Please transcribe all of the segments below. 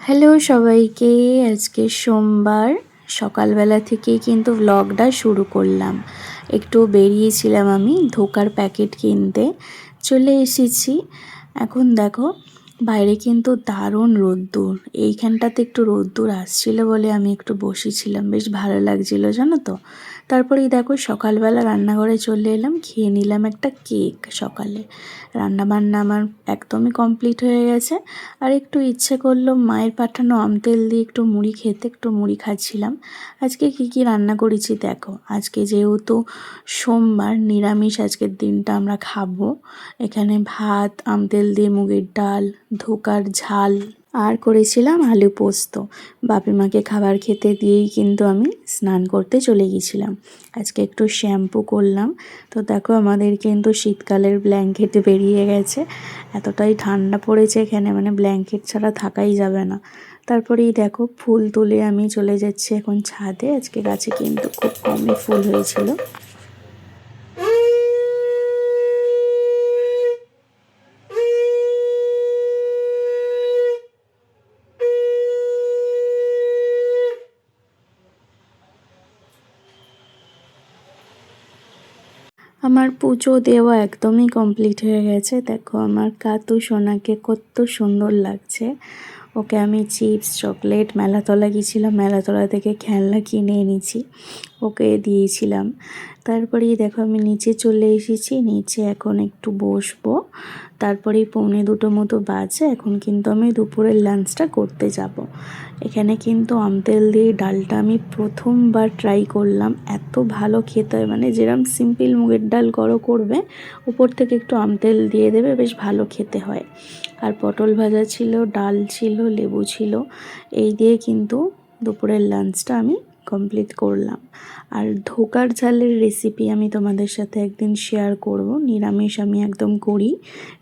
Hello সবাইকে, আজকে সোমবার সকালবেলা থেকেই কিন্তু ব্লগটা শুরু করলাম। একটু বেরিয়েছিলাম আমি ধোকার প্যাকেট কিনতে, চলে এসেছি। এখন দেখো বাইরে কিন্তু দারুণ রোদ্দুর, এইখানটাতে একটু রোদ্দুর আসছিল বলে আমি একটু বসেছিলাম, বেশ ভালো লাগছিল জানো তো। তারপরেই দেখো সকালবেলা রান্নাঘরে চলে এলাম, খেয়ে নিলাম একটা কেক। সকালে রান্নাবান্না আমার একদমই কমপ্লিট হয়ে গেছে। আর একটু ইচ্ছে করলো মায়ের পাঠানো আম তেল দিয়ে একটু মুড়ি খেতে, একটু মুড়ি খাচ্ছিলাম। আজকে কি রান্না করেছি দেখো। আজকে যেহেতু সোমবার, নিরামিষ আজকের দিনটা আমরা খাবো। এখানে ভাত, আম তেল দিয়ে মুগের ডাল, ধোকার ঝাল আর করেছিলাম আলু পোস্ত। বাপি মাকে খাবার খেতে দিয়েই কিন্তু আমি স্নান করতে চলে গেছিলাম। আজকে একটু শ্যাম্পু করলাম। তো দেখো আমাদের কিন্তু শীতকালের ব্ল্যাঙ্কেট বেরিয়ে গেছে, এতটাই ঠান্ডা পড়েছে এখানে, মানে ব্ল্যাঙ্কেট ছাড়া থাকাই যাবে না। তারপরেই দেখো ফুল তুলে আমি চলে যাচ্ছি এখন ছাদে। আজকে গাছে কিন্তু খুব কমই ফুল হয়েছিল। আমার পুজো দেওয়া একদমই কমপ্লিট হয়ে গেছে। দেখো আমার কাতু সোনাকে কত সুন্দর লাগছে। ওকে আমি চিপস, চকলেট, মেলাতলা গিয়েছিলাম, মেলাতলা থেকে খেলনা কিনে এনেছি, ওকে দিয়েছিলাম। তারপরেই দেখো আমি নিচে চলে এসেছি, নিচে এখন একটু বসবো। তারপরেই 1:45 মতো বাজে, এখন কিন্তু আমি দুপুরের লাঞ্চটা করতে যাব। এখানে কিন্তু আম তেল দিয়ে ডালটা আমি প্রথমবার ট্রাই করলাম, এত ভালো খেতে হয়, মানে যেরকম সিম্পল মুগের ডাল করবে, উপর থেকে একটু আম তেল দিয়ে দেবে, বেশ ভালো খেতে হয়। আর পটল ভাজা ছিল, ডাল ছিল, লেবু ছিল, এই দিয়ে কিন্তু দুপুরের লাঞ্চটা আমি কমপ্লিট করলাম। আর ধোকার ঝালের রেসিপি আমি তোমাদের সাথে একদিন শেয়ার করব, নিরামিষ আমি একদম করি।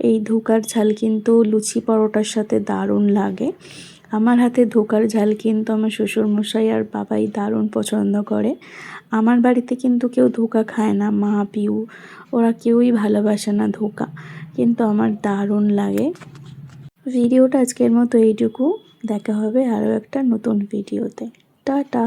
এই ধোকার ঝাল কিন্তু লুচি পরোটার সাথে দারুণ লাগে। আমার হাতে ধোকার ঝাল কিন্তু আমার শ্বশুরমশাই আর বাবাই দারুণ পছন্দ করে। আমার বাড়িতে কিন্তু কেউ ধোকা খায় না, মা, পিউ, ওরা কেউই ভালোবাসে না ধোকা, কিন্তু আমার দারুণ লাগে। ভিডিওটা আজকের মতো এইটুকু, দেখা হবে আরও একটা নতুন ভিডিওতে। টাটা।